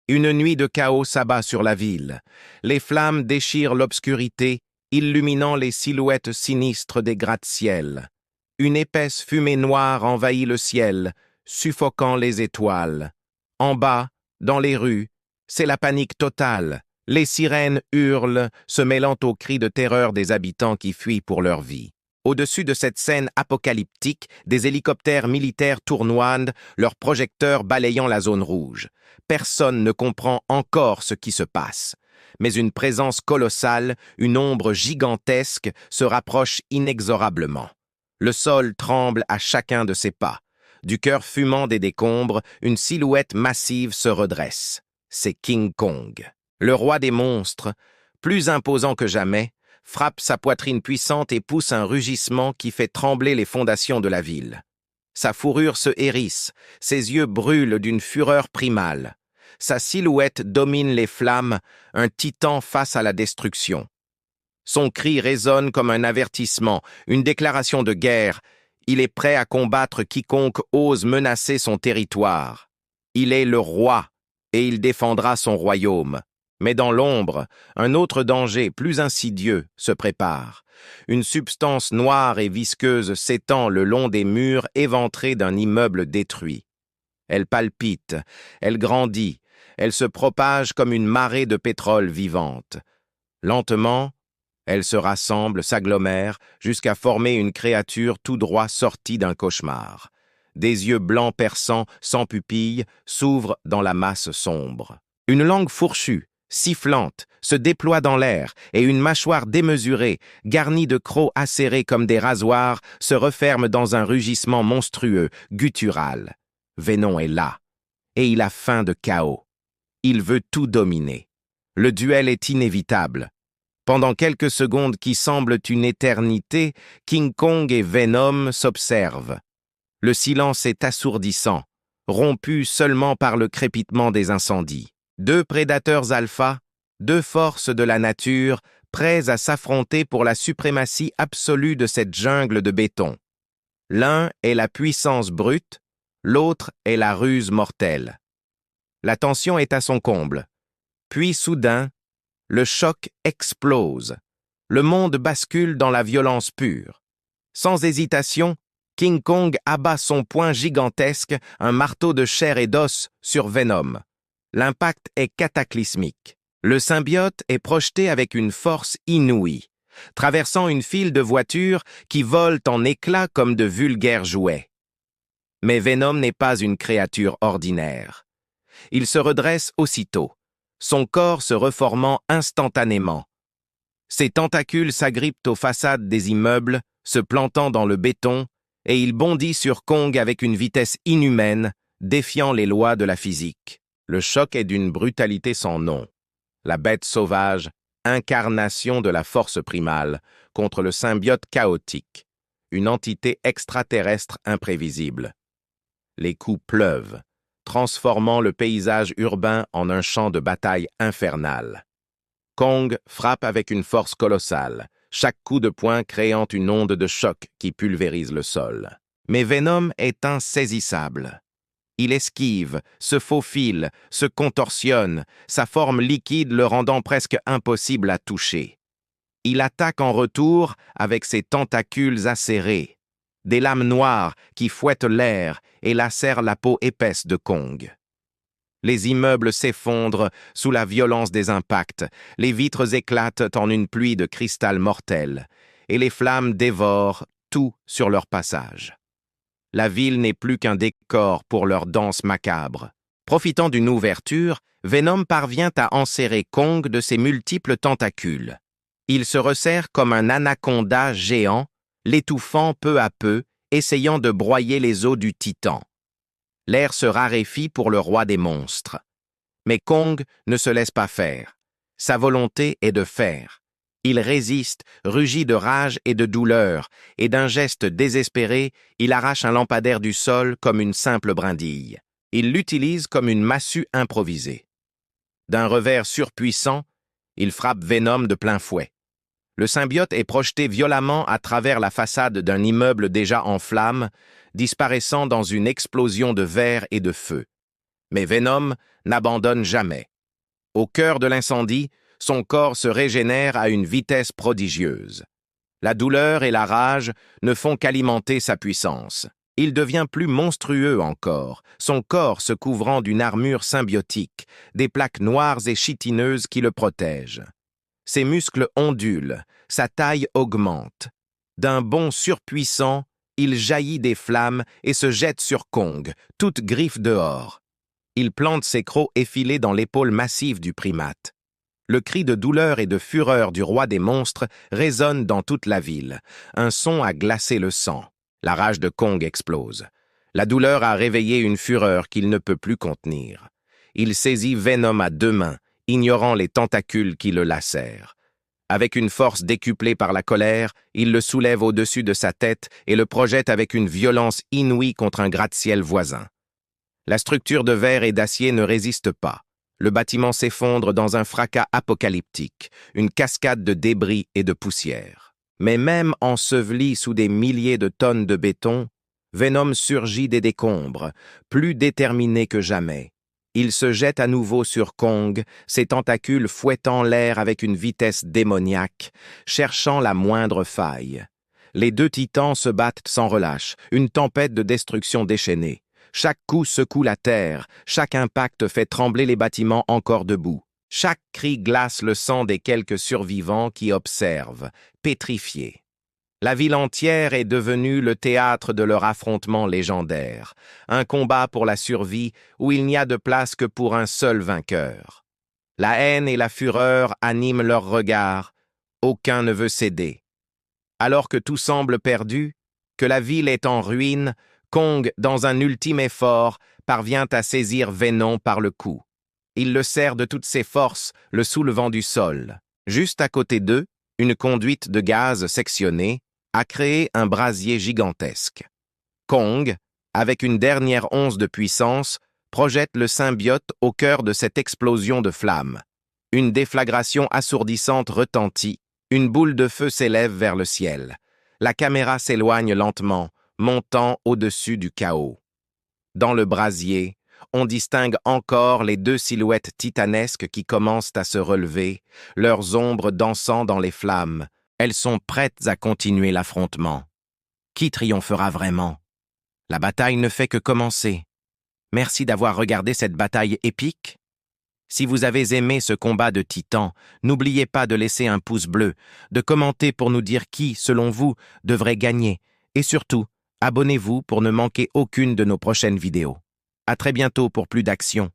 Une nuit de chaos s'abat sur la ville. Les flammes déchirent l'obscurité, illuminant les silhouettes sinistres des gratte-ciel. Une épaisse fumée noire envahit le ciel, suffoquant les étoiles. En bas, dans les rues, c'est la panique totale. Les sirènes hurlent, se mêlant aux cris de terreur des habitants qui fuient pour leur vie. Au-dessus de cette scène apocalyptique, des hélicoptères militaires tournoient, leurs projecteurs balayant la zone rouge. Personne ne comprend encore ce qui se passe. Mais une présence colossale, une ombre gigantesque, se rapproche inexorablement. Le sol tremble à chacun de ses pas. Du cœur fumant des décombres, une silhouette massive se redresse. C'est King Kong. Le roi des monstres, plus imposant que jamais, frappe sa poitrine puissante et pousse un rugissement qui fait trembler les fondations de la ville. Sa fourrure se hérisse, ses yeux brûlent d'une fureur primale. Sa silhouette domine les flammes, un titan face à la destruction. Son cri résonne comme un avertissement, une déclaration de guerre. Il est prêt à combattre quiconque ose menacer son territoire. Il est le roi, et il défendra son royaume. Mais dans l'ombre, un autre danger plus insidieux se prépare. Une substance noire et visqueuse s'étend le long des murs éventrés d'un immeuble détruit. Elle palpite, elle grandit, elle se propage comme une marée de pétrole vivante. Lentement, elle se rassemble, s'agglomère, jusqu'à former une créature tout droit sortie d'un cauchemar. Des yeux blancs perçants, sans pupilles, s'ouvrent dans la masse sombre. Une langue fourchue, sifflante, se déploie dans l'air, et une mâchoire démesurée, garnie de crocs acérés comme des rasoirs, se referme dans un rugissement monstrueux, guttural. Venom est là, et il a faim de chaos. Il veut tout dominer. Le duel est inévitable. Pendant quelques secondes qui semblent une éternité, King Kong et Venom s'observent. Le silence est assourdissant, rompu seulement par le crépitement des incendies. Deux prédateurs alpha, deux forces de la nature, prêts à s'affronter pour la suprématie absolue de cette jungle de béton. L'un est la puissance brute, l'autre est la ruse mortelle. La tension est à son comble. Puis soudain, le choc explose. Le monde bascule dans la violence pure. Sans hésitation, King Kong abat son poing gigantesque, un marteau de chair et d'os, sur Venom. L'impact est cataclysmique. Le symbiote est projeté avec une force inouïe, traversant une file de voitures qui volent en éclats comme de vulgaires jouets. Mais Venom n'est pas une créature ordinaire. Il se redresse aussitôt, son corps se reformant instantanément. Ses tentacules s'agrippent aux façades des immeubles, se plantant dans le béton, et il bondit sur Kong avec une vitesse inhumaine, défiant les lois de la physique. Le choc est d'une brutalité sans nom. La bête sauvage, incarnation de la force primale, contre le symbiote chaotique, une entité extraterrestre imprévisible. Les coups pleuvent, transformant le paysage urbain en un champ de bataille infernal. Kong frappe avec une force colossale, chaque coup de poing créant une onde de choc qui pulvérise le sol. Mais Venom est insaisissable. Il esquive, se faufile, se contorsionne, sa forme liquide le rendant presque impossible à toucher. Il attaque en retour avec ses tentacules acérés, des lames noires qui fouettent l'air et lacèrent la peau épaisse de Kong. Les immeubles s'effondrent sous la violence des impacts, les vitres éclatent en une pluie de cristal mortel, et les flammes dévorent tout sur leur passage. La ville n'est plus qu'un décor pour leur danse macabre. Profitant d'une ouverture, Venom parvient à enserrer Kong de ses multiples tentacules. Il se resserre comme un anaconda géant, l'étouffant peu à peu, essayant de broyer les os du titan. L'air se raréfie pour le roi des monstres. Mais Kong ne se laisse pas faire. Sa volonté est de faire. Il résiste, rugit de rage et de douleur, et d'un geste désespéré, il arrache un lampadaire du sol comme une simple brindille. Il l'utilise comme une massue improvisée. D'un revers surpuissant, il frappe Venom de plein fouet. Le symbiote est projeté violemment à travers la façade d'un immeuble déjà en flammes, disparaissant dans une explosion de verre et de feu. Mais Venom n'abandonne jamais. Au cœur de l'incendie, son corps se régénère à une vitesse prodigieuse. La douleur et la rage ne font qu'alimenter sa puissance. Il devient plus monstrueux encore, son corps se couvrant d'une armure symbiotique, des plaques noires et chitineuses qui le protègent. Ses muscles ondulent, sa taille augmente. D'un bond surpuissant, il jaillit des flammes et se jette sur Kong, toute griffe dehors. Il plante ses crocs effilés dans l'épaule massive du primate. Le cri de douleur et de fureur du roi des monstres résonne dans toute la ville. Un son a glacé le sang. La rage de Kong explose. La douleur a réveillé une fureur qu'il ne peut plus contenir. Il saisit Venom à deux mains, ignorant les tentacules qui le lacèrent. Avec une force décuplée par la colère, il le soulève au-dessus de sa tête et le projette avec une violence inouïe contre un gratte-ciel voisin. La structure de verre et d'acier ne résiste pas. Le bâtiment s'effondre dans un fracas apocalyptique, une cascade de débris et de poussière. Mais même enseveli sous des milliers de tonnes de béton, Venom surgit des décombres, plus déterminé que jamais. Il se jette à nouveau sur Kong, ses tentacules fouettant l'air avec une vitesse démoniaque, cherchant la moindre faille. Les deux titans se battent sans relâche, une tempête de destruction déchaînée. Chaque coup secoue la terre, chaque impact fait trembler les bâtiments encore debout. Chaque cri glace le sang des quelques survivants qui observent, pétrifiés. La ville entière est devenue le théâtre de leur affrontement légendaire, un combat pour la survie où il n'y a de place que pour un seul vainqueur. La haine et la fureur animent leurs regards, aucun ne veut céder. Alors que tout semble perdu, que la ville est en ruine, Kong, dans un ultime effort, parvient à saisir Venom par le cou. Il le serre de toutes ses forces, le soulevant du sol. Juste à côté d'eux, une conduite de gaz sectionnée a créé un brasier gigantesque. Kong, avec une dernière once de puissance, projette le symbiote au cœur de cette explosion de flammes. Une déflagration assourdissante retentit, une boule de feu s'élève vers le ciel. La caméra s'éloigne lentement, montant au-dessus du chaos. Dans le brasier, on distingue encore les deux silhouettes titanesques qui commencent à se relever, leurs ombres dansant dans les flammes. Elles sont prêtes à continuer l'affrontement. Qui triomphera vraiment? La bataille ne fait que commencer. Merci d'avoir regardé cette bataille épique. Si vous avez aimé ce combat de titans, n'oubliez pas de laisser un pouce bleu, de commenter pour nous dire qui, selon vous, devrait gagner, et surtout, abonnez-vous pour ne manquer aucune de nos prochaines vidéos. À très bientôt pour plus d'action.